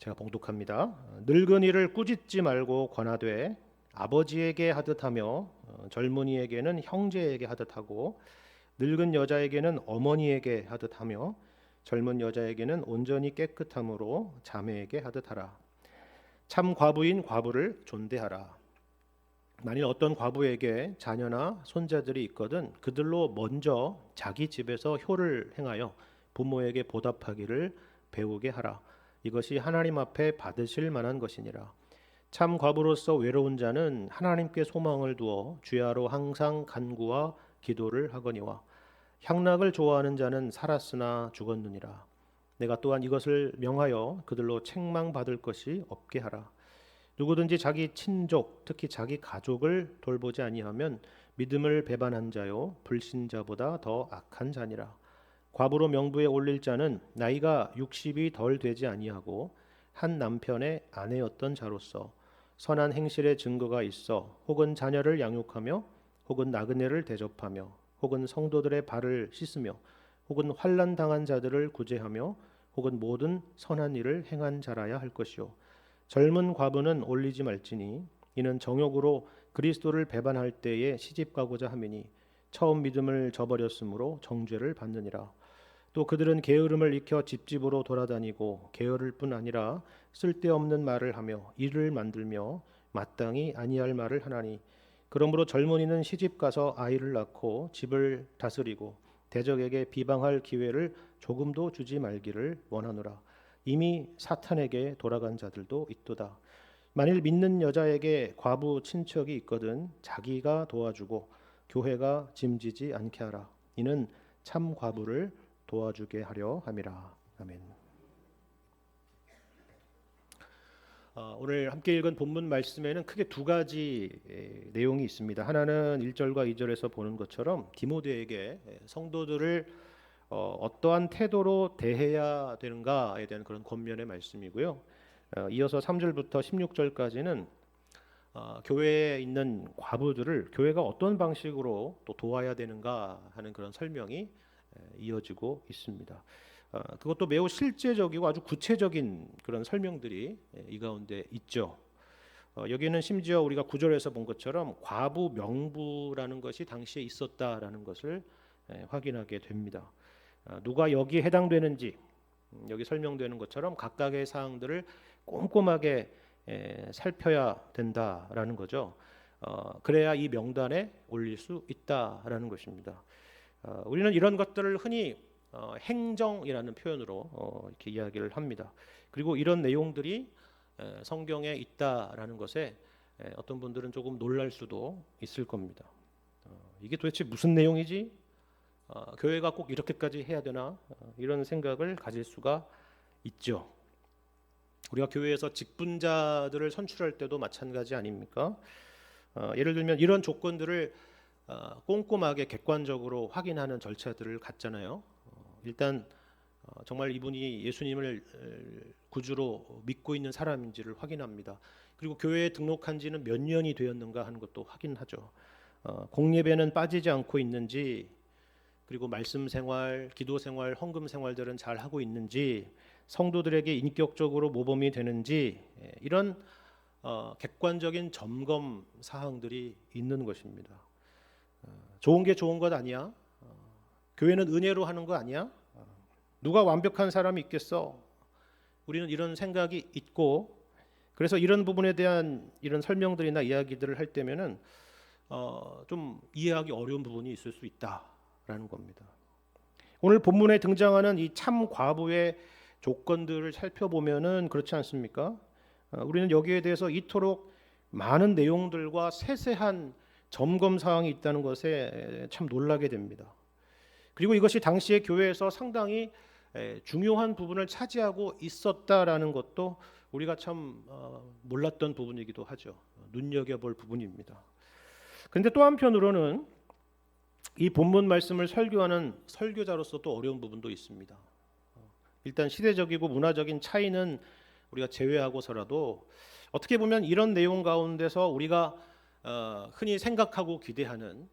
제가 봉독합니다. 늙은이를 꾸짖지 말고 권하되 아버지에게 하듯 하며 젊은이에게는 형제에게 하듯 하고 늙은 여자에게는 어머니에게 하듯 하며 젊은 여자에게는 온전히 깨끗함으로 자매에게 하듯 하라. 참 과부인 과부를 존대하라. 만일 어떤 과부에게 자녀나 손자들이 있거든 그들로 먼저 자기 집에서 효를 행하여 부모에게 보답하기를 배우게 하라. 이것이 하나님 앞에 받으실 만한 것이니라. 참 과부로서 외로운 자는 하나님께 소망을 두어 주야로 항상 간구와 기도를 하거니와 향락을 좋아하는 자는 살았으나 죽었느니라. 내가 또한 이것을 명하여 그들로 책망받을 것이 없게 하라. 누구든지 자기 친족 특히 자기 가족을 돌보지 아니하면 믿음을 배반한 자요 불신자보다 더 악한 자니라. 과부로 명부에 올릴 자는 나이가 60이 덜 되지 아니하고 한 남편의 아내였던 자로서 선한 행실의 증거가 있어 혹은 자녀를 양육하며 혹은 나그네를 대접하며 혹은 성도들의 발을 씻으며 혹은 환난 당한 자들을 구제하며 혹은 모든 선한 일을 행한 자라야 할 것이요 젊은 과부는 올리지 말지니 이는 정욕으로 그리스도를 배반할 때에 시집 가고자 함이니 처음 믿음을 저버렸으므로 정죄를 받느니라. 또 그들은 게으름을 익혀 집집으로 돌아다니고 게으를 뿐 아니라 쓸데없는 말을 하며 일을 만들며 마땅히 아니할 말을 하나니 그러므로 젊은이는 시집 가서 아이를 낳고 집을 다스리고 대적에게 비방할 기회를 조금도 주지 말기를 원하노라. 이미 사탄에게 돌아간 자들도 있도다. 만일 믿는 여자에게 과부 친척이 있거든 자기가 도와주고 교회가 짐지지 않게 하라. 이는 참 과부를 도와주게 하려 함이라. 아멘. 오늘 함께 읽은 본문 말씀에는 크게 두 가지 내용이 있습니다. 하나는 1절과 2절에서 보는 것처럼 디모데에게 성도들을 어떠한 태도로 대해야 되는가에 대한 그런 권면의 말씀이고요. 이어서 3절부터 16절까지는 교회에 있는 과부들을 교회가 어떤 방식으로 또 도와야 되는가 하는 그런 설명이 이어지고 있습니다. 그것도 매우 실제적이고 아주 구체적인 그런 설명들이 이 가운데 있죠. 여기는 심지어 우리가 9절에서 본 것처럼 과부 명부라는 것이 당시에 있었다라는 것을 확인하게 됩니다. 누가 여기에 해당되는지 여기 설명되는 것처럼 각각의 사항들을 꼼꼼하게 살펴야 된다라는 거죠. 그래야 이 명단에 올릴 수 있다라는 것입니다. 우리는 이런 것들을 흔히 행정이라는 표현으로 이렇게 이야기를 합니다. 그리고 이런 내용들이 성경에 있다라는 것에 어떤 분들은 조금 놀랄 수도 있을 겁니다. 이게 도대체 무슨 내용이지? 교회가 꼭 이렇게까지 해야 되나? 이런 생각을 가질 수가 있죠. 우리가 교회에서 직분자들을 선출할 때도 마찬가지 아닙니까? 예를 들면 이런 조건들을 꼼꼼하게 객관적으로 확인하는 절차들을 갖잖아요. 일단 정말 이분이 예수님을 구주로 믿고 있는 사람인지를 확인합니다. 그리고 교회에 등록한 지는 몇 년이 되었는가 하는 것도 확인하죠. 공예배는 빠지지 않고 있는지, 그리고 말씀 생활, 기도 생활, 헌금 생활들은 잘 하고 있는지, 성도들에게 인격적으로 모범이 되는지, 이런 객관적인 점검 사항들이 있는 것입니다. 좋은 게 좋은 것 아니야? 교회는 은혜로 하는 거 아니야? 누가 완벽한 사람이 있겠어? 우리는 이런 생각이 있고, 그래서 이런 부분에 대한 이런 설명들이나 이야기들을 할 때면은 좀 이해하기 어려운 부분이 있을 수 있다라는 겁니다. 오늘 본문에 등장하는 이 참 과부의 조건들을 살펴보면은 그렇지 않습니까? 우리는 여기에 대해서 이토록 많은 내용들과 세세한 점검 사항이 있다는 것에 참 놀라게 됩니다. 그리고 이것이 당시의 교회에서 상당히 중요한 부분을 차지하고 있었다라는 것도 우리가 참 몰랐던 부분이기도 하죠. 눈여겨볼 부분입니다. 그런데 또 한편으로는 이 본문 말씀을 설교하는 설교자로서 또 어려운 부분도 있습니다. 일단 시대적이고 문화적인 차이는 우리가 제외하고서라도 어떻게 보면 이런 내용 가운데서 우리가 흔히 생각하고 기대하는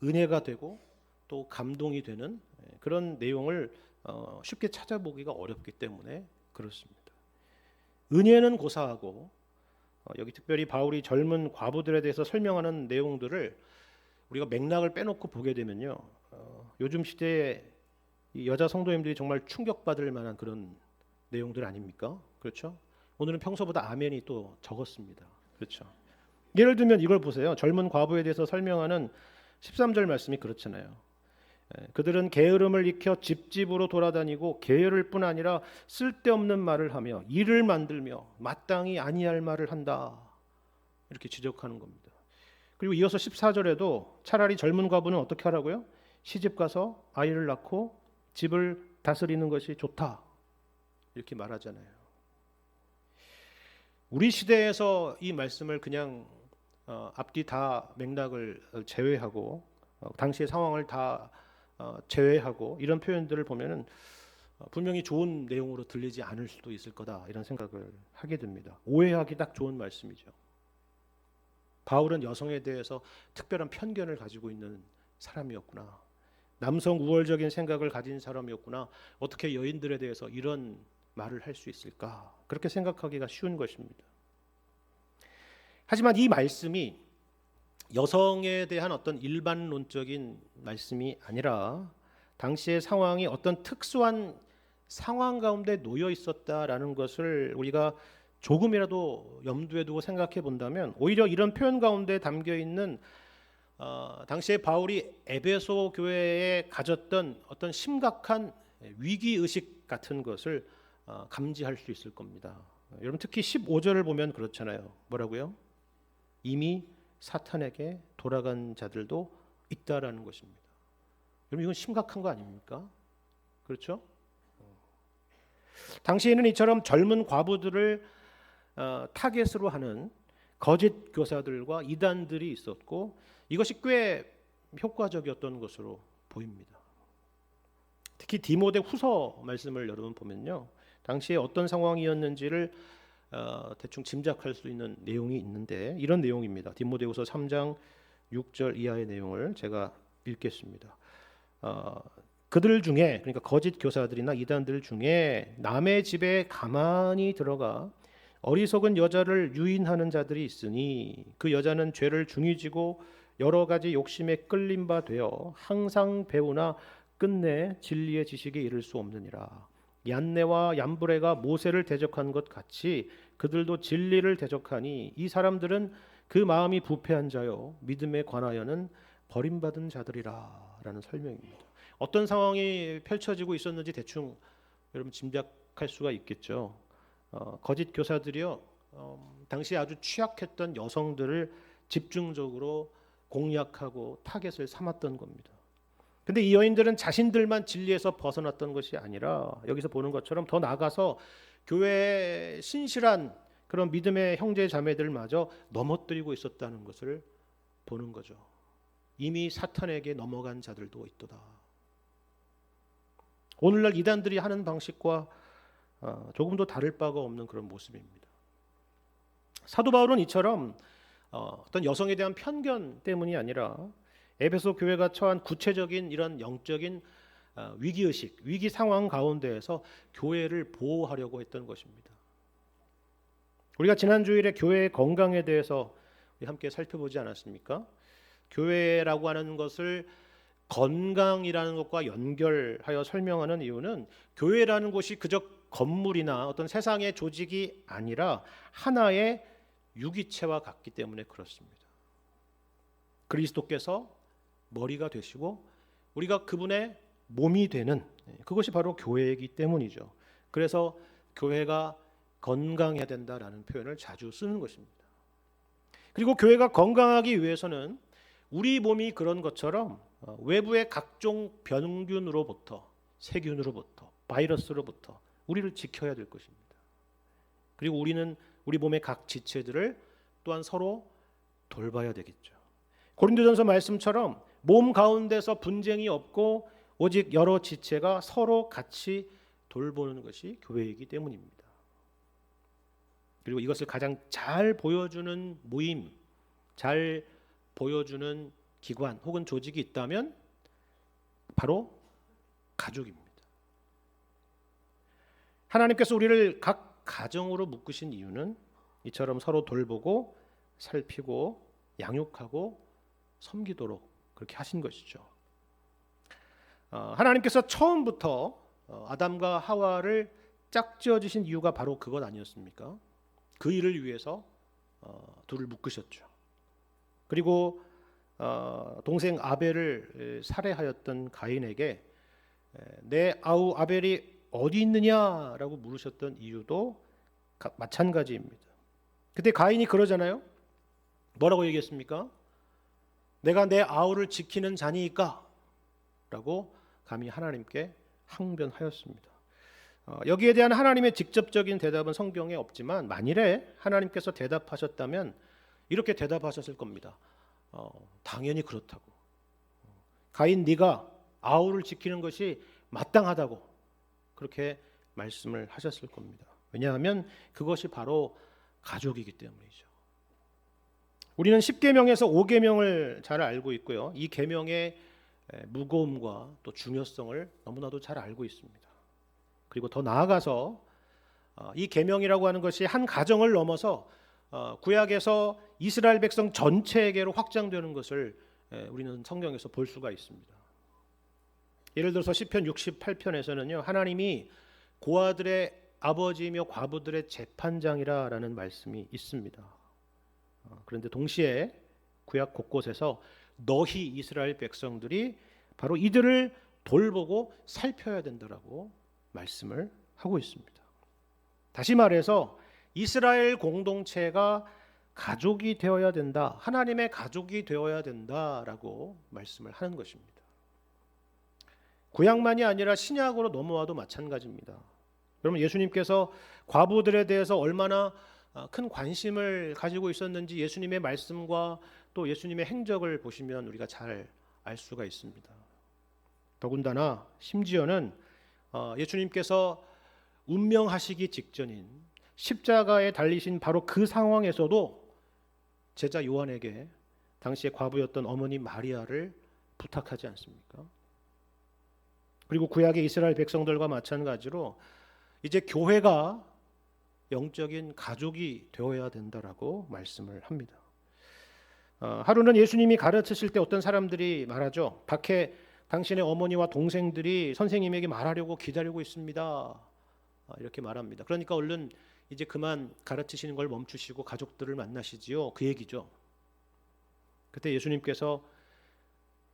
은혜가 되고 또 감동이 되는 그런 내용을 쉽게 찾아보기가 어렵기 때문에 그렇습니다. 은혜는 고사하고 여기 특별히 바울이 젊은 과부들에 대해서 설명하는 내용들을 우리가 맥락을 빼놓고 보게 되면요, 요즘 시대에 이 여자 성도님들이 정말 충격받을 만한 그런 내용들 아닙니까? 그렇죠? 오늘은 평소보다 아멘이 또 적었습니다. 그렇죠? 예를 들면 이걸 보세요. 젊은 과부에 대해서 설명하는 13절 말씀이 그렇잖아요. 그들은 게으름을 익혀 집집으로 돌아다니고 게으를 뿐 아니라 쓸데없는 말을 하며 일을 만들며 마땅히 아니할 말을 한다. 이렇게 지적하는 겁니다. 그리고 이어서 14절에도 차라리 젊은 과부는 어떻게 하라고요? 시집 가서 아이를 낳고 집을 다스리는 것이 좋다. 이렇게 말하잖아요. 우리 시대에서 이 말씀을 그냥 앞뒤 다 맥락을 제외하고 당시의 상황을 다 제외하고 이런 표현들을 보면은 분명히 좋은 내용으로 들리지 않을 수도 있을 거다 이런 생각을 하게 됩니다. 오해하기 딱 좋은 말씀이죠. 바울은 여성에 대해서 특별한 편견을 가지고 있는 사람이었구나. 남성 우월적인 생각을 가진 사람이었구나. 어떻게 여인들에 대해서 이런 말을 할 수 있을까? 그렇게 생각하기가 쉬운 것입니다. 하지만 이 말씀이 여성에 대한 어떤 일반론적인 말씀이 아니라 당시의 상황이 어떤 특수한 상황 가운데 놓여 있었다라는 것을 우리가 조금이라도 염두에 두고 생각해 본다면 오히려 이런 표현 가운데 담겨 있는 당시에 바울이 에베소 교회에 가졌던 어떤 심각한 위기 의식 같은 것을 감지할 수 있을 겁니다. 여러분 특히 15절을 보면 그렇잖아요. 뭐라고요? 이미 사탄에게 돌아간 자들도 있다라는 것입니다. 여러분 이건 심각한 거 아닙니까? 그렇죠? 당시에는 이처럼 젊은 과부들을 타겟으로 하는 거짓 교사들과 이단들이 있었고 이것이 꽤 효과적이었던 것으로 보입니다. 특히 디모데 후서 말씀을 여러분 보면요, 당시에 어떤 상황이었는지를 대충 짐작할 수 있는 내용이 있는데 이런 내용입니다. 디모데후서 3장 6절 이하의 내용을 제가 읽겠습니다. 그들 중에, 그러니까 거짓 교사들이나 이단들 중에 남의 집에 가만히 들어가 어리석은 여자를 유인하는 자들이 있으니 그 여자는 죄를 중히 지고 여러 가지 욕심에 끌린 바 되어 항상 배우나 끝내 진리의 지식에 이를 수 없느니라. 얀네와 얀브레가 모세를 대적한 것 같이 그들도 진리를 대적하니 이 사람들은 그 마음이 부패한 자요 믿음에 관하여는 버림받은 자들이라 라는 설명입니다. 어떤 상황이 펼쳐지고 있었는지 대충 여러분 짐작할 수가 있겠죠. 거짓 교사들이요 당시 아주 취약했던 여성들을 집중적으로 공략하고 타겟을 삼았던 겁니다. 근데 이 여인들은 자신들만 진리에서 벗어났던 것이 아니라 여기서 보는 것처럼 더 나아가서 교회의 신실한 그런 믿음의 형제 자매들마저 넘어뜨리고 있었다는 것을 보는 거죠. 이미 사탄에게 넘어간 자들도 있도다. 오늘날 이단들이 하는 방식과 조금도 다를 바가 없는 그런 모습입니다. 사도 바울은 이처럼 어떤 여성에 대한 편견 때문이 아니라 에베소 교회가 처한 구체적인 이런 영적인 위기의식, 위기 상황 가운데에서 교회를 보호하려고 했던 것입니다. 우리가 지난 주일에 교회의 건강에 대해서 함께 살펴보지 않았습니까? 교회라고 하는 것을 건강이라는 것과 연결하여 설명하는 이유는 교회라는 곳이 그저 건물이나 어떤 세상의 조직이 아니라 하나의 유기체와 같기 때문에 그렇습니다. 그리스도께서 머리가 되시고 우리가 그분의 몸이 되는 그것이 바로 교회이기 때문이죠. 그래서 교회가 건강해야 된다라는 표현을 자주 쓰는 것입니다. 그리고 교회가 건강하기 위해서는 우리 몸이 그런 것처럼 외부의 각종 병균으로부터, 세균으로부터, 바이러스로부터 우리를 지켜야 될 것입니다. 그리고 우리는 우리 몸의 각 지체들을 또한 서로 돌봐야 되겠죠. 고린도전서 말씀처럼 몸 가운데서 분쟁이 없고 오직 여러 지체가 서로 같이 돌보는 것이 교회이기 때문입니다. 그리고 이것을 가장 잘 보여주는 모임, 잘 보여주는 기관 혹은 조직이 있다면 바로 가족입니다. 하나님께서 우리를 각 가정으로 묶으신 이유는 이처럼 서로 돌보고 살피고 양육하고 섬기도록 그렇게 하신 것이죠. 하나님께서 처음부터 아담과 하와를 짝지어 주신 이유가 바로 그것 아니었습니까? 그 일을 위해서 둘을 묶으셨죠. 그리고 동생 아벨을 살해하였던 가인에게 내 아우 아벨이 어디 있느냐라고 물으셨던 이유도 마찬가지입니다. 그때 가인이 그러잖아요. 뭐라고 얘기했습니까? 내가 내 아우를 지키는 자니까 라고 감히 하나님께 항변하였습니다. 여기에 대한 하나님의 직접적인 대답은 성경에 없지만 만일에 하나님께서 대답하셨다면 이렇게 대답하셨을 겁니다. 당연히 그렇다고. 가인 네가 아우를 지키는 것이 마땅하다고 그렇게 말씀을 하셨을 겁니다. 왜냐하면 그것이 바로 가족이기 때문이죠. 우리는 10계명에서 5계명을 잘 알고 있고요. 이 계명의 무거움과 또 중요성을 너무나도 잘 알고 있습니다. 그리고 더 나아가서 이 계명이라고 하는 것이 한 가정을 넘어서 구약에서 이스라엘 백성 전체에게로 확장되는 것을 우리는 성경에서 볼 수가 있습니다. 예를 들어서 시편 68편에서는요. 하나님이 고아들의 아버지이며 과부들의 재판장이라는 말씀이 있습니다. 그런데 동시에 구약 곳곳에서 너희 이스라엘 백성들이 바로 이들을 돌보고 살펴야 된다라고 말씀을 하고 있습니다. 다시 말해서 이스라엘 공동체가 가족이 되어야 된다. 하나님의 가족이 되어야 된다라고 말씀을 하는 것입니다. 구약만이 아니라 신약으로 넘어와도 마찬가지입니다. 여러분 예수님께서 과부들에 대해서 얼마나 큰 관심을 가지고 있었는지 예수님의 말씀과 또 예수님의 행적을 보시면 우리가 잘 알 수가 있습니다. 더군다나 심지어는 예수님께서 운명하시기 직전인 십자가에 달리신 바로 그 상황에서도 제자 요한에게 당시에 과부였던 어머니 마리아를 부탁하지 않습니까? 그리고 구약의 이스라엘 백성들과 마찬가지로 이제 교회가 영적인 가족이 되어야 된다라고 말씀을 합니다. 하루는 예수님이 가르치실 때 어떤 사람들이 말하죠. 밖에 당신의 어머니와 동생들이 선생님에게 말하려고 기다리고 있습니다. 이렇게 말합니다. 그러니까 얼른 이제 그만 가르치시는 걸 멈추시고 가족들을 만나시지요. 그 얘기죠. 그때 예수님께서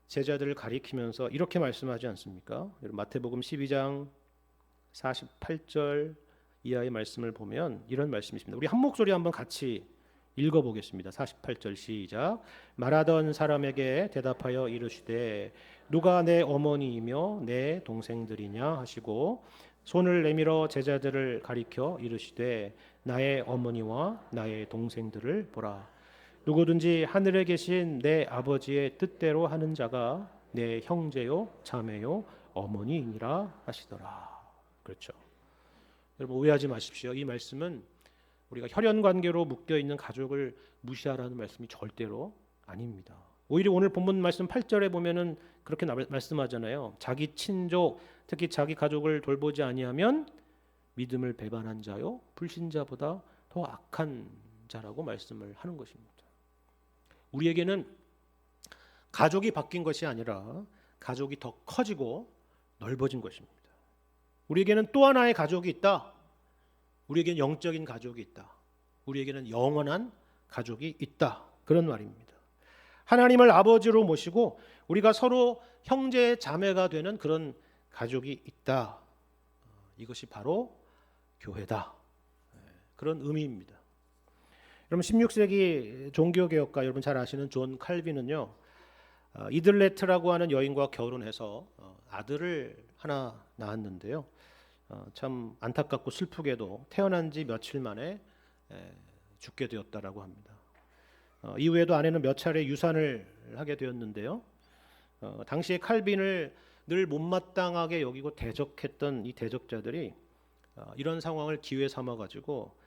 제자들을 가리키면서 이렇게 말씀하지 않습니까? 마태복음 12장 48절 이하의 말씀을 보면 이런 말씀이 있습니다. 우리 한 목소리 한번 같이 읽어보겠습니다. 48절 시작. 말하던 사람에게 대답하여 이르시되 누가 내 어머니이며 내 동생들이냐 하시고 손을 내밀어 제자들을 가리켜 이르시되 나의 어머니와 나의 동생들을 보라. 누구든지 하늘에 계신 내 아버지의 뜻대로 하는 자가 내 형제요 자매요 어머니이니라 하시더라. 그렇죠. 여러분 오해하지 마십시오. 이 말씀은 우리가 혈연 관계로 묶여 있는 가족을 무시하라는 말씀이 절대로 아닙니다. 오히려 오늘 본문 말씀 8절에 보면은 그렇게 말씀하잖아요. 자기 친족, 특히 자기 가족을 돌보지 아니하면 믿음을 배반한 자요 불신자보다 더 악한 자라고 말씀을 하는 것입니다. 우리에게는 가족이 바뀐 것이 아니라 가족이 더 커지고 넓어진 것입니다. 우리에게는 또 하나의 가족이 있다. 우리에게는 영적인 가족이 있다. 우리에게는 영원한 가족이 있다. 그런 말입니다. 하나님을 아버지로 모시고 우리가 서로 형제 자매가 되는 그런 가족이 있다. 이것이 바로 교회다. 그런 의미입니다. 여러분 16세기 종교개혁가 여러분 잘 아시는 존 칼빈은요. 이들레트라고 하는 여인과 결혼해서 아들을 하나 낳았는데요. 참 안타깝고 슬프게도 태어난 지 며칠 만에 죽게 되었다라고 합니다. 이후에도 아내는 몇 차례 유산을 하게 되었는데요. 당시에 칼빈을 늘 못마땅하게 여기고 대적했던 이 대적자들이 이런 상황을 기회 삼아 가지고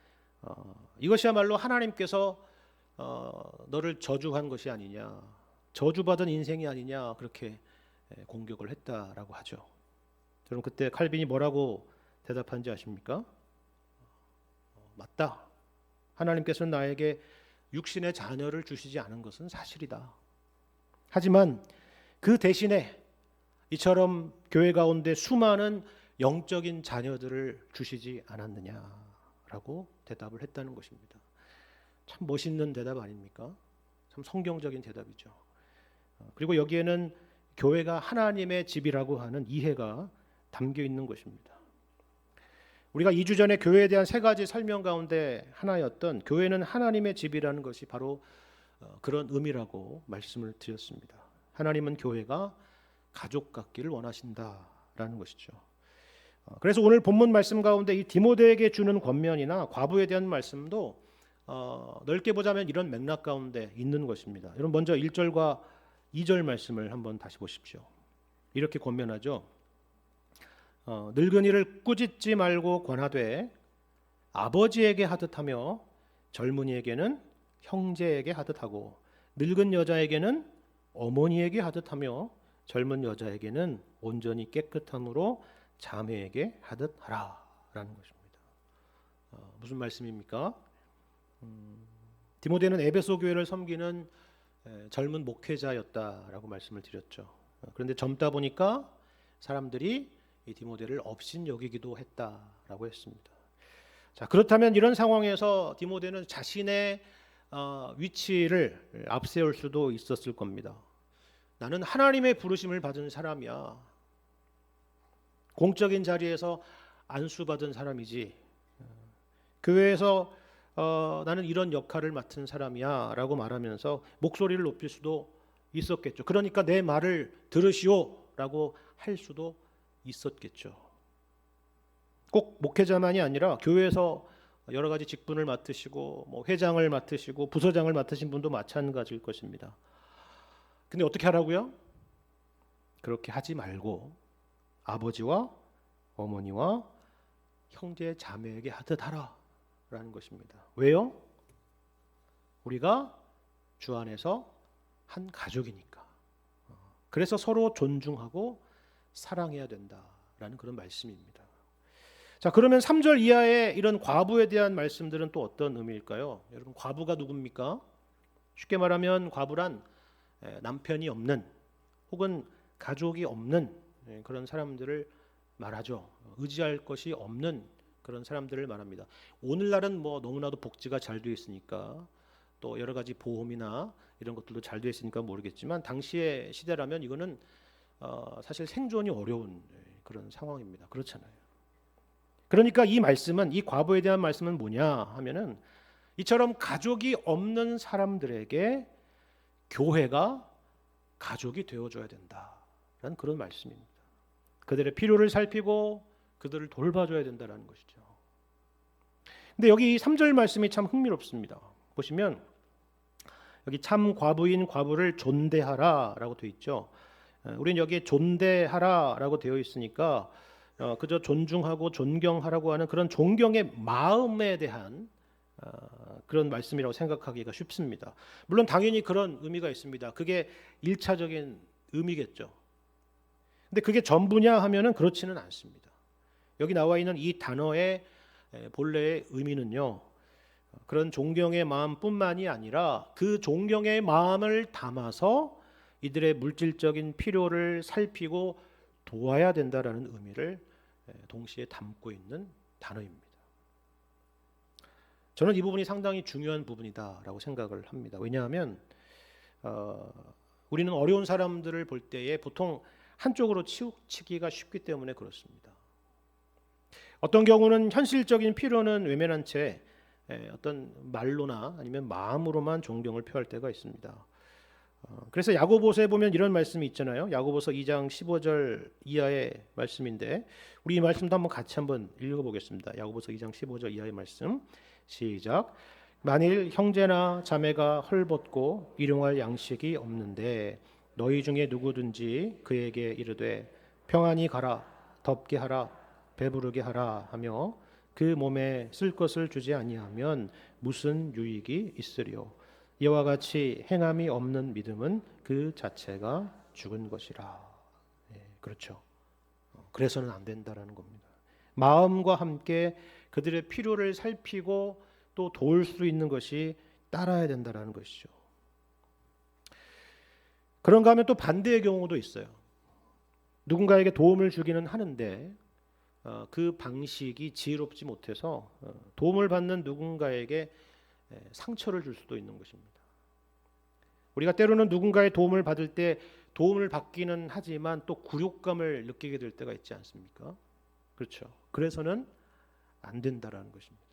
이것이야말로 하나님께서 너를 저주한 것이 아니냐, 저주받은 인생이 아니냐 그렇게 공격을 했다라고 하죠. 여러분 그때 칼빈이 뭐라고 대답한지 아십니까? 맞다. 하나님께서는 나에게 육신의 자녀를 주시지 않은 것은 사실이다. 하지만 그 대신에 이처럼 교회 가운데 수많은 영적인 자녀들을 주시지 않았느냐라고 대답을 했다는 것입니다. 참 멋있는 대답 아닙니까? 참 성경적인 대답이죠. 그리고 여기에는 교회가 하나님의 집이라고 하는 이해가 담겨 있는 것입니다. 우리가 2주 전에 교회에 대한 세 가지 설명 가운데 하나였던 교회는 하나님의 집이라는 것이 바로 그런 의미라고 말씀을 드렸습니다. 하나님은 교회가 가족 같기를 원하신다라는 것이죠. 그래서 오늘 본문 말씀 가운데 이 디모데에게 주는 권면이나 과부에 대한 말씀도 넓게 보자면 이런 맥락 가운데 있는 것입니다. 여러분 먼저 1절과 2절 말씀을 한번 다시 보십시오. 이렇게 권면하죠. 늙은이를 꾸짖지 말고 권하되 아버지에게 하듯 하며 젊은이에게는 형제에게 하듯 하고 늙은 여자에게는 어머니에게 하듯 하며 젊은 여자에게는 온전히 깨끗함으로 자매에게 하듯 하라라는 것입니다. 무슨 말씀입니까? 디모데는 에베소 교회를 섬기는 젊은 목회자였다라고 말씀을 드렸죠. 그런데 젊다 보니까 사람들이 이 디모데를 업신여기기도 했다라고 했습니다. 자, 그렇다면 이런 상황에서 디모데는 자신의 위치를 앞세울 수도 있었을 겁니다. 나는 하나님의 부르심을 받은 사람이야. 공적인 자리에서 안수받은 사람이지. 교회에서 나는 이런 역할을 맡은 사람이야 라고 말하면서 목소리를 높일 수도 있었겠죠. 그러니까 내 말을 들으시오 라고 할 수도 있었겠죠. 꼭 목회자만이 아니라 교회에서 여러 가지 직분을 맡으시고 뭐 회장을 맡으시고 부서장을 맡으신 분도 마찬가지일 것입니다. 근데 어떻게 하라고요? 그렇게 하지 말고 아버지와 어머니와 형제 자매에게 하듯 하라라는 것입니다. 왜요? 우리가 주 안에서 한 가족이니까. 그래서 서로 존중하고 사랑해야 된다라는 그런 말씀입니다. 자, 그러면 3절 이하의 이런 과부에 대한 말씀들은 또 어떤 의미일까요? 여러분, 과부가 누굽니까? 쉽게 말하면 과부란 남편이 없는 혹은 가족이 없는 그런 사람들을 말하죠. 의지할 것이 없는 그런 사람들을 말합니다. 오늘날은 뭐 너무나도 복지가 잘 되어 있으니까 또 여러 가지 보험이나 이런 것들도 잘 되어 있으니까 모르겠지만 당시의 시대라면 이거는 사실 생존이 어려운 그런 상황입니다. 그렇잖아요. 그러니까 이 말씀은, 이 과부에 대한 말씀은 뭐냐 하면은 이처럼 가족이 없는 사람들에게 교회가 가족이 되어줘야 된다라는 그런 말씀입니다. 그들의 필요를 살피고 그들을 돌봐줘야 된다는 것이죠. 근데 여기 3절 말씀이 참 흥미롭습니다. 보시면 여기 참 과부인 과부를 존대하라라고 되어 있죠. 우리는 여기에 존대하라라고 되어 있으니까 그저 존중하고 존경하라고 하는 그런 존경의 마음에 대한 그런 말씀이라고 생각하기가 쉽습니다. 물론 당연히 그런 의미가 있습니다. 그게 1차적인 의미겠죠. 근데 그게 전부냐 하면은 그렇지는 않습니다. 여기 나와 있는 이 단어의 본래의 의미는요, 그런 존경의 마음뿐만이 아니라 그 존경의 마음을 담아서 이들의 물질적인 필요를 살피고 도와야 된다라는 의미를 동시에 담고 있는 단어입니다. 저는 이 부분이 상당히 중요한 부분이다라고 생각을 합니다. 왜냐하면 우리는 어려운 사람들을 볼 때에 보통 한쪽으로 치우치기가 쉽기 때문에 그렇습니다. 어떤 경우는 현실적인 필요는 외면한 채 어떤 말로나 아니면 마음으로만 존경을 표할 때가 있습니다. 그래서 야고보서에 보면 이런 말씀이 있잖아요. 야고보서 2장 15절 이하의 말씀인데 우리 이 말씀도 한번 같이 한번 읽어보겠습니다. 야고보서 2장 15절 이하의 말씀 시작. 만일 형제나 자매가 헐벗고 일용할 양식이 없는데 너희 중에 누구든지 그에게 이르되 평안히 가라 덥게 하라 배부르게 하라 하며 그 몸에 쓸 것을 주지 아니하면 무슨 유익이 있으리요. 이와 같이 행함이 없는 믿음은 그 자체가 죽은 것이라. 그렇죠. 그래서는 안 된다라는 겁니다. 마음과 함께 그들의 필요를 살피고 또 도울 수 있는 것이 따라야 된다라는 것이죠. 그런가 하면 또 반대의 경우도 있어요. 누군가에게 도움을 주기는 하는데 그 방식이 지혜롭지 못해서 도움을 받는 누군가에게 상처를 줄 수도 있는 것입니다. 우리가 때로는 누군가의 도움을 받을 때 도움을 받기는 하지만 또 굴욕감을 느끼게 될 때가 있지 않습니까? 그렇죠. 그래서는 안 된다라는 것입니다.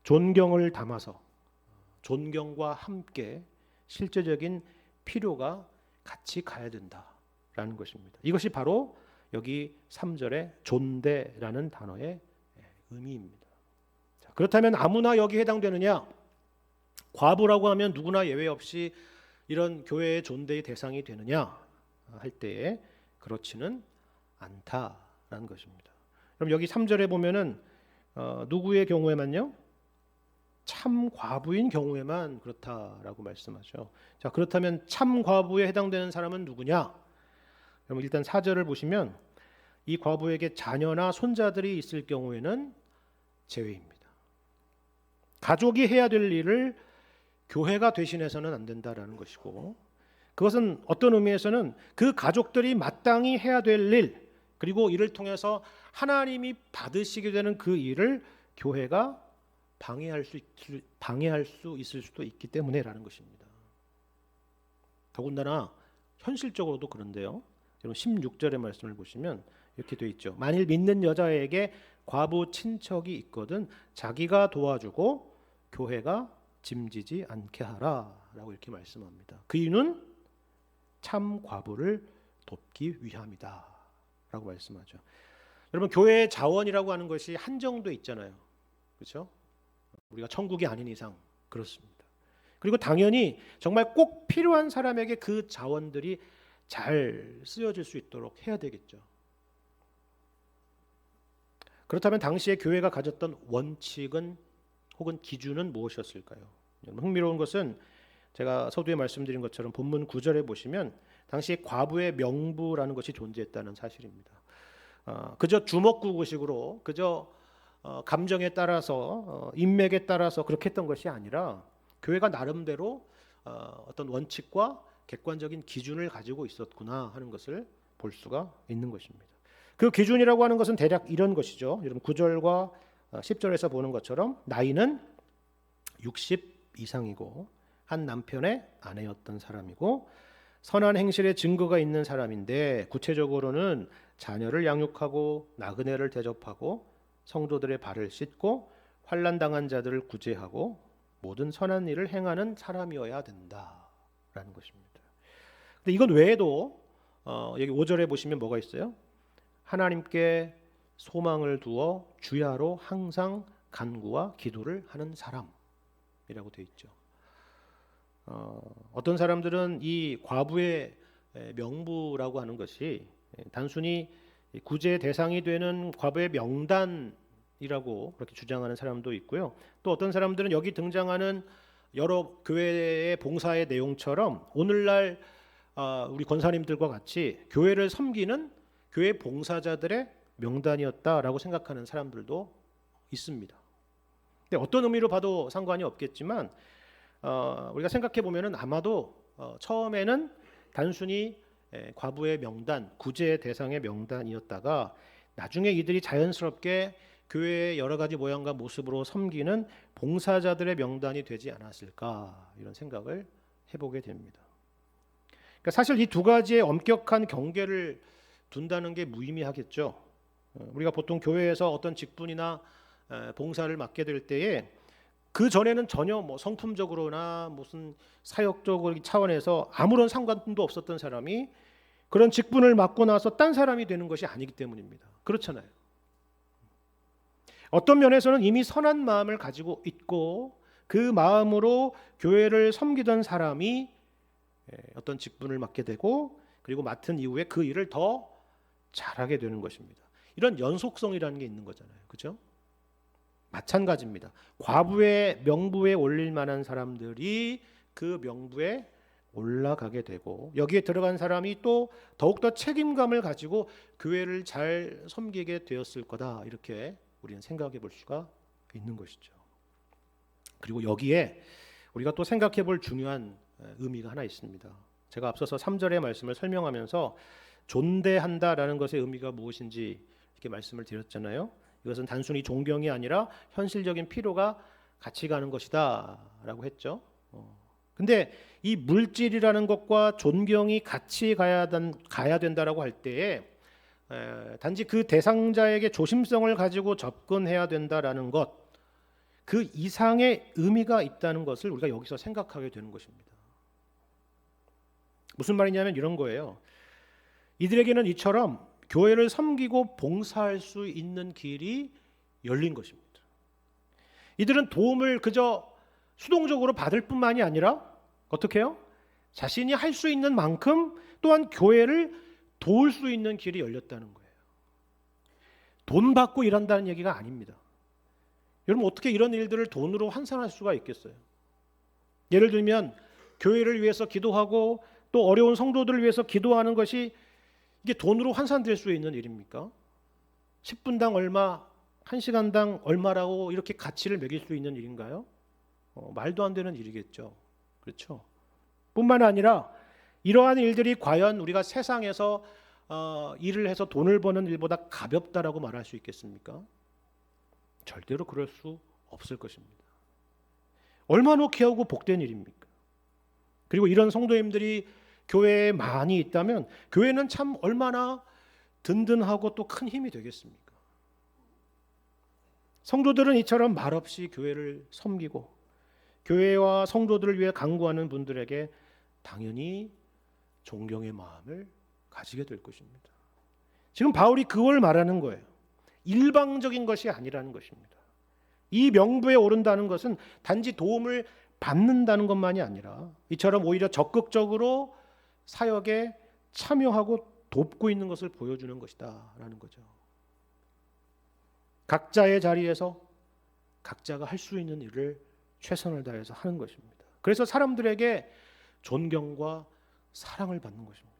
존경을 담아서 존경과 함께 실제적인 필요가 같이 가야 된다라는 것입니다. 이것이 바로 여기 3절의 존대라는 단어의 의미입니다. 자, 그렇다면 아무나 여기 해당되느냐? 과부라고 하면 누구나 예외 없이 이런 교회의 존대의 대상이 되느냐 할 때에 그렇지는 않다라는 것입니다. 그럼 여기 3절에 보면은 누구의 경우에만요? 참 과부인 경우에만 그렇다라고 말씀하죠. 자, 그렇다면 참 과부에 해당되는 사람은 누구냐? 그럼 일단 4절을 보시면 이 과부에게 자녀나 손자들이 있을 경우에는 제외입니다. 가족이 해야 될 일을 교회가 대신해서는 안 된다라는 것이고, 그것은 어떤 의미에서는 그 가족들이 마땅히 해야 될 일, 그리고 이를 통해서 하나님이 받으시게 되는 그 일을 교회가 방해할 수 있을 수도 있기 때문에라는 것입니다. 더군다나 현실적으로도 그런데요. 여러분 16절의 말씀을 보시면 이렇게 되어 있죠. 만일 믿는 여자에게 과부 친척이 있거든 자기가 도와주고 교회가 짐지지 않게 하라라고 이렇게 말씀합니다. 그 이유는 참 과부를 돕기 위함이다라고 말씀하죠. 여러분 교회의 자원이라고 하는 것이 한정돼 있잖아요. 그렇죠? 우리가 천국이 아닌 이상 그렇습니다. 그리고 당연히 정말 꼭 필요한 사람에게 그 자원들이 잘 쓰여질 수 있도록 해야 되겠죠. 그렇다면 당시에 교회가 가졌던 원칙은 혹은 기준은 무엇이었을까요? 흥미로운 것은 제가 서두에 말씀드린 것처럼 본문 9절에 보시면 당시 과부의 명부라는 것이 존재했다는 사실입니다. 그저 주먹구구식으로 그저 감정에 따라서 인맥에 따라서 그렇게 했던 것이 아니라 교회가 나름대로 어떤 원칙과 객관적인 기준을 가지고 있었구나 하는 것을 볼 수가 있는 것입니다. 그 기준이라고 하는 것은 대략 이런 것이죠. 여러분 9절과 10절에서 보는 것처럼 나이는 60 이상이고 한 남편의 아내였던 사람이고 선한 행실의 증거가 있는 사람인데 구체적으로는 자녀를 양육하고 나그네를 대접하고 성도들의 발을 씻고 환난 당한 자들을 구제하고 모든 선한 일을 행하는 사람이어야 된다라는 것입니다. 근데 이건 외에도 여기 5절에 보시면 뭐가 있어요? 하나님께 소망을 두어 주야로 항상 간구와 기도를 하는 사람이라고 되어 있죠. 어떤 사람들은 이 과부의 명부라고 하는 것이 단순히 구제 대상이 되는 과부의 명단이라고 그렇게 주장하는 사람도 있고요. 또 어떤 사람들은 여기 등장하는 여러 교회의 봉사의 내용처럼 오늘날 우리 권사님들과 같이 교회를 섬기는 교회 봉사자들의 명단이었다라고 생각하는 사람들도 있습니다. 근데 어떤 의미로 봐도 상관이 없겠지만 우리가 생각해 보면은 아마도 처음에는 단순히 과부의 명단, 구제 대상의 명단이었다가 나중에 이들이 자연스럽게 교회의 여러 가지 모양과 모습으로 섬기는 봉사자들의 명단이 되지 않았을까 이런 생각을 해보게 됩니다. 그러니까 사실 이 두 가지의 엄격한 경계를 둔다는 게 무의미하겠죠. 우리가 보통 교회에서 어떤 직분이나 봉사를 맡게 될 때에 그 전에는 전혀 뭐 성품적으로나 무슨 사역적 차원에서 아무런 상관도 없었던 사람이 그런 직분을 맡고 나서 딴 사람이 되는 것이 아니기 때문입니다. 그렇잖아요. 어떤 면에서는 이미 선한 마음을 가지고 있고 그 마음으로 교회를 섬기던 사람이 어떤 직분을 맡게 되고 그리고 맡은 이후에 그 일을 더 잘하게 되는 것입니다. 이런 연속성이라는 게 있는 거잖아요. 그렇죠? 마찬가지입니다. 과부의 명부에 올릴 만한 사람들이 그 명부에 올라가게 되고 여기에 들어간 사람이 또 더욱더 책임감을 가지고 교회를 잘 섬기게 되었을 거다 이렇게 우리는 생각해 볼 수가 있는 것이죠. 그리고 여기에 우리가 또 생각해 볼 중요한 의미가 하나 있습니다. 제가 앞서서 3절의 말씀을 설명하면서 존대한다라는 것의 의미가 무엇인지 이렇게 말씀을 드렸잖아요. 이것은 단순히 존경이 아니라 현실적인 필요가 같이 가는 것이다라고 했죠. 근데 이 물질이라는 것과 존경이 같이 가야 된다라고 할 때에 단지 그 대상자에게 조심성을 가지고 접근해야 된다라는 것, 그 이상의 의미가 있다는 것을 우리가 여기서 생각하게 되는 것입니다. 무슨 말이냐면 이런 거예요. 이들에게는 이처럼 교회를 섬기고 봉사할 수 있는 길이 열린 것입니다. 이들은 도움을 그저 수동적으로 받을 뿐만이 아니라 어떻게 해요? 자신이 할 수 있는 만큼 또한 교회를 도울 수 있는 길이 열렸다는 거예요. 돈 받고 일한다는 얘기가 아닙니다. 여러분 어떻게 이런 일들을 돈으로 환산할 수가 있겠어요? 예를 들면 교회를 위해서 기도하고 또 어려운 성도들을 위해서 기도하는 것이 이게 돈으로 환산될 수 있는 일입니까? 10분당 얼마, 1시간당 얼마라고 이렇게 가치를 매길 수 있는 일인가요? 말도 안 되는 일이겠죠. 그렇죠? 뿐만 아니라 이러한 일들이 과연 우리가 세상에서 일을 해서 돈을 버는 일보다 가볍다라고 말할 수 있겠습니까? 절대로 그럴 수 없을 것입니다. 얼마나 귀하고 복된 일입니까? 그리고 이런 성도님들이 교회에 많이 있다면 교회는 참 얼마나 든든하고 또 큰 힘이 되겠습니까? 성도들은 이처럼 말없이 교회를 섬기고 교회와 성도들을 위해 간구하는 분들에게 당연히 존경의 마음을 가지게 될 것입니다. 지금 바울이 그걸 말하는 거예요. 일방적인 것이 아니라는 것입니다. 이 명부에 오른다는 것은 단지 도움을 받는다는 것만이 아니라 이처럼 오히려 적극적으로 사역에 참여하고 돕고 있는 것을 보여주는 것이다 라는 거죠. 각자의 자리에서 각자가 할 수 있는 일을 최선을 다해서 하는 것입니다. 그래서 사람들에게 존경과 사랑을 받는 것입니다.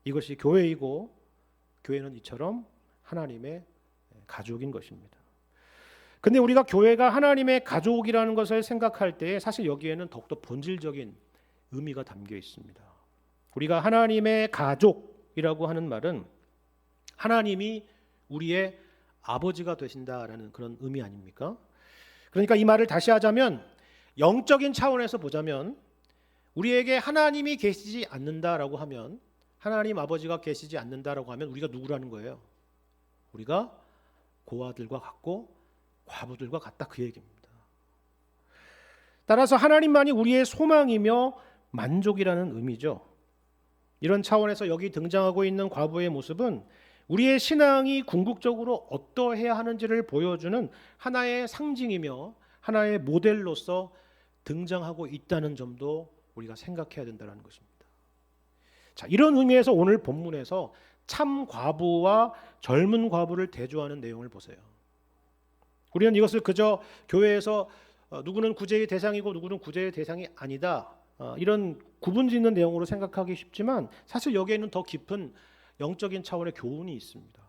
이것이 교회이고 교회는 이처럼 하나님의 가족인 것입니다. 근데 우리가 교회가 하나님의 가족이라는 것을 생각할 때 사실 여기에는 더욱더 본질적인 의미가 담겨 있습니다. 우리가 하나님의 가족이라고 하는 말은 하나님이 우리의 아버지가 되신다라는 그런 의미 아닙니까? 그러니까 이 말을 다시 하자면 영적인 차원에서 보자면 우리에게 하나님이 계시지 않는다라고 하면 하나님 아버지가 계시지 않는다라고 하면 우리가 누구라는 거예요? 우리가 고아들과 같고 과부들과 같다 그 얘기입니다. 따라서 하나님만이 우리의 소망이며 만족이라는 의미죠. 이런 차원에서 여기 등장하고 있는 과부의 모습은 우리의 신앙이 궁극적으로 어떠해야 하는지를 보여주는 하나의 상징이며 하나의 모델로서 등장하고 있다는 점도 우리가 생각해야 된다는 것입니다. 자, 이런 의미에서 오늘 본문에서 참 과부와 젊은 과부를 대조하는 내용을 보세요. 우리는 이것을 그저 교회에서 누구는 구제의 대상이고 누구는 구제의 대상이 아니다 이런 구분짓는 내용으로 생각하기 쉽지만 사실 여기에는 더 깊은 영적인 차원의 교훈이 있습니다.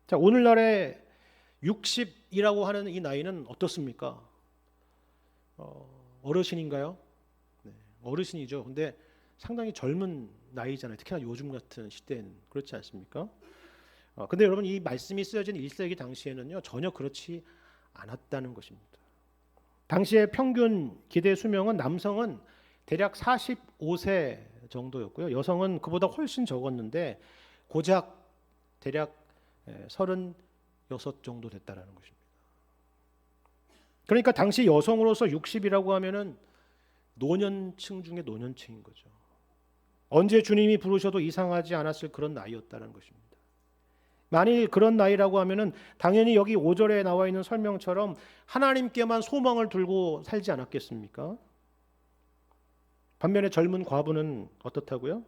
자, 오늘날의 60이라고 하는 이 나이는 어떻습니까? 어르신인가요? 네, 어르신이죠. 근데 상당히 젊은 나이잖아요. 특히나 요즘 같은 시대에는 그렇지 않습니까? 근데 여러분 이 말씀이 쓰여진 1세기 당시에는요 전혀 그렇지 않았다는 것입니다. 당시의 평균 기대 수명은 남성은 대략 45세 정도였고요. 여성은 그보다 훨씬 적었는데 고작 대략 36 정도 됐다라는 것입니다. 그러니까 당시 여성으로서 60이라고 하면은 노년층 중에 노년층인 거죠. 언제 주님이 부르셔도 이상하지 않았을 그런 나이였다는 것입니다. 만일 그런 나이라고 하면은 당연히 여기 5절에 나와 있는 설명처럼 하나님께만 소망을 두고 살지 않았겠습니까? 반면에 젊은 과부는 어떻다고요?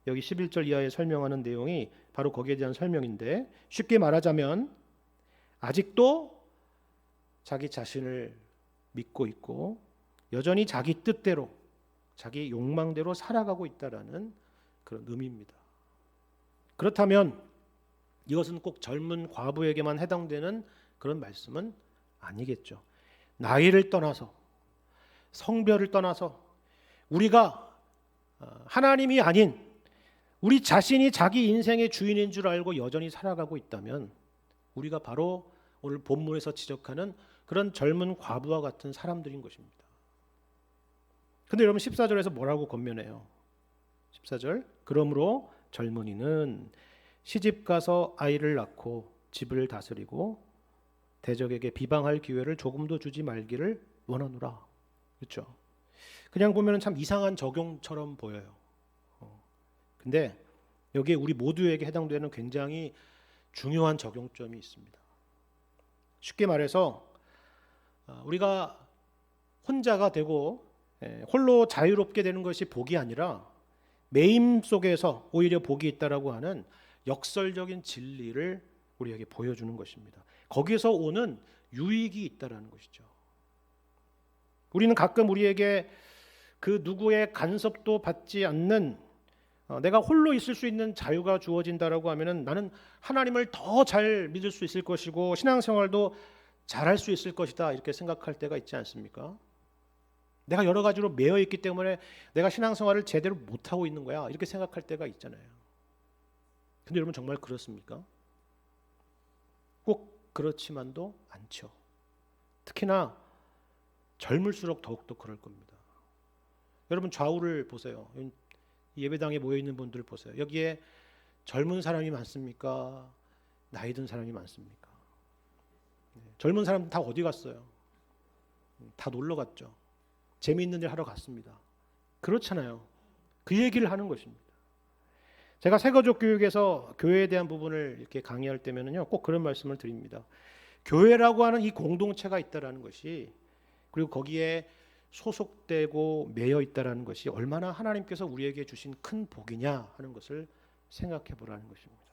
여기 11절 이하에 설명하는 내용이 바로 거기에 대한 설명인데 쉽게 말하자면 아직도 자기 자신을 믿고 있고 여전히 자기 뜻대로 자기 욕망대로 살아가고 있다라는 그런 의미입니다. 그렇다면 이것은 꼭 젊은 과부에게만 해당되는 그런 말씀은 아니겠죠. 나이를 떠나서, 성별을 떠나서 우리가 하나님이 아닌 우리 자신이 자기 인생의 주인인 줄 알고 여전히 살아가고 있다면 우리가 바로 오늘 본문에서 지적하는 그런 젊은 과부와 같은 사람들인 것입니다. 근데 여러분 14절에서 뭐라고 권면해요? 14절, 그러므로 젊은이는 시집가서 아이를 낳고 집을 다스리고 대적에게 비방할 기회를 조금도 주지 말기를 원하노라. 그렇죠? 그냥 보면 참 이상한 적용처럼 보여요. 근데 여기에 우리 모두에게 해당되는 굉장히 중요한 적용점이 있습니다. 쉽게 말해서 우리가 혼자가 되고 홀로 자유롭게 되는 것이 복이 아니라 매임 속에서 오히려 복이 있다라고 하는 역설적인 진리를 우리에게 보여주는 것입니다. 거기서 오는 유익이 있다라는 것이죠. 우리는 가끔 우리에게 그 누구의 간섭도 받지 않는 내가 홀로 있을 수 있는 자유가 주어진다라고 하면은 나는 하나님을 더 잘 믿을 수 있을 것이고 신앙생활도 잘할 수 있을 것이다 이렇게 생각할 때가 있지 않습니까? 내가 여러 가지로 매여 있기 때문에 내가 신앙생활을 제대로 못하고 있는 거야 이렇게 생각할 때가 있잖아요. 근데 여러분 정말 그렇습니까? 꼭 그렇지만도 않죠. 특히나 젊을수록 더욱더 그럴 겁니다. 여러분 좌우를 보세요. 예배당에 모여 있는 분들 보세요. 여기에 젊은 사람이 많습니까? 나이 든 사람이 많습니까? 젊은 사람들 다 어디 갔어요? 다 놀러 갔죠. 재미있는 일 하러 갔습니다. 그렇잖아요. 그 얘기를 하는 것입니다. 제가 새거족 교육에서 교회에 대한 부분을 이렇게 강의할 때면은요, 꼭 그런 말씀을 드립니다. 교회라고 하는 이 공동체가 있다라는 것이, 그리고 거기에 소속되고 매여 있다라는 것이 얼마나 하나님께서 우리에게 주신 큰 복이냐 하는 것을 생각해 보라는 것입니다.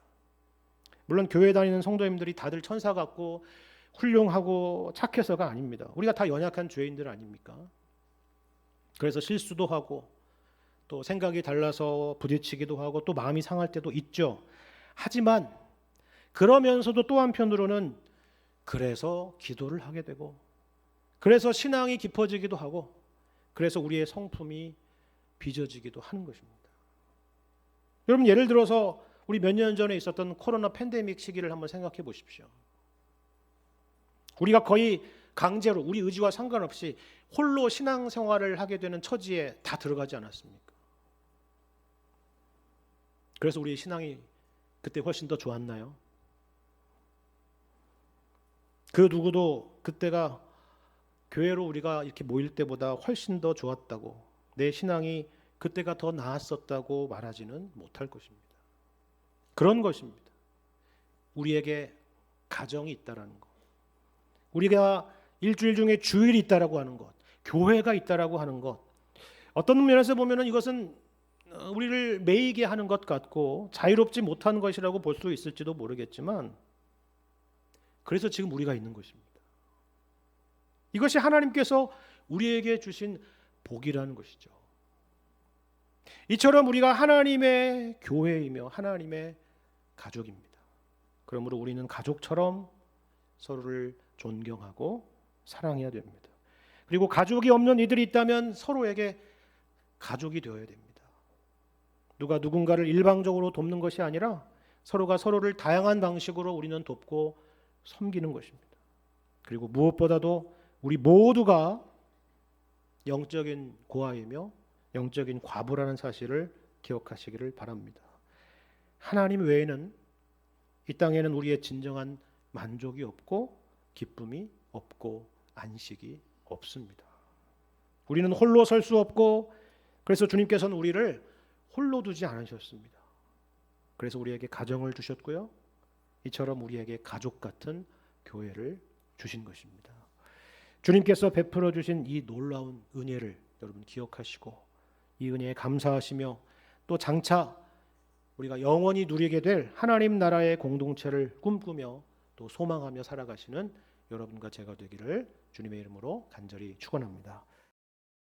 물론 교회 다니는 성도님들이 다들 천사 같고 훌륭하고 착해서가 아닙니다. 우리가 다 연약한 죄인들 아닙니까? 그래서 실수도 하고 또 생각이 달라서 부딪히기도 하고 또 마음이 상할 때도 있죠. 하지만 그러면서도 또 한편으로는 그래서 기도를 하게 되고 그래서 신앙이 깊어지기도 하고 그래서 우리의 성품이 빚어지기도 하는 것입니다. 여러분 예를 들어서 우리 몇 년 전에 있었던 코로나 팬데믹 시기를 한번 생각해 보십시오. 우리가 거의 강제로 우리 의지와 상관없이 홀로 신앙생활을 하게 되는 처지에 다 들어가지 않았습니까? 그래서 우리의 신앙이 그때 훨씬 더 좋았나요? 그 누구도 그때가 교회로 우리가 이렇게 모일 때보다 훨씬 더 좋았다고 내 신앙이 그때가 더 나았었다고 말하지는 못할 것입니다. 그런 것입니다. 우리에게 가정이 있다라는 것, 우리가 일주일 중에 주일이 있다라고 하는 것, 교회가 있다라고 하는 것, 어떤 면에서 보면은 이것은 우리를 매이게 하는 것 같고 자유롭지 못한 것이라고 볼 수 있을지도 모르겠지만 그래서 지금 우리가 있는 것입니다. 이것이 하나님께서 우리에게 주신 복이라는 것이죠. 이처럼 우리가 하나님의 교회이며 하나님의 가족입니다. 그러므로 우리는 가족처럼 서로를 존경하고 사랑해야 됩니다. 그리고 가족이 없는 이들이 있다면 서로에게 가족이 되어야 됩니다. 누가 누군가를 일방적으로 돕는 것이 아니라 서로가 서로를 다양한 방식으로 우리는 돕고 섬기는 것입니다. 그리고 무엇보다도 우리 모두가 영적인 고아이며 영적인 과부라는 사실을 기억하시기를 바랍니다. 하나님 외에는 이 땅에는 우리의 진정한 만족이 없고 기쁨이 없고 안식이 없습니다. 우리는 홀로 설 수 없고 그래서 주님께서는 우리를 홀로 두지 않으셨습니다. 그래서 우리에게 가정을 주셨고요. 이처럼 우리에게 가족 같은 교회를 주신 것입니다. 주님께서 베풀어 주신 이 놀라운 은혜를 여러분 기억하시고 이 은혜에 감사하시며 또 장차 우리가 영원히 누리게 될 하나님 나라의 공동체를 꿈꾸며 또 소망하며 살아가시는 여러분과 제가 되기를 주님의 이름으로 간절히 축원합니다.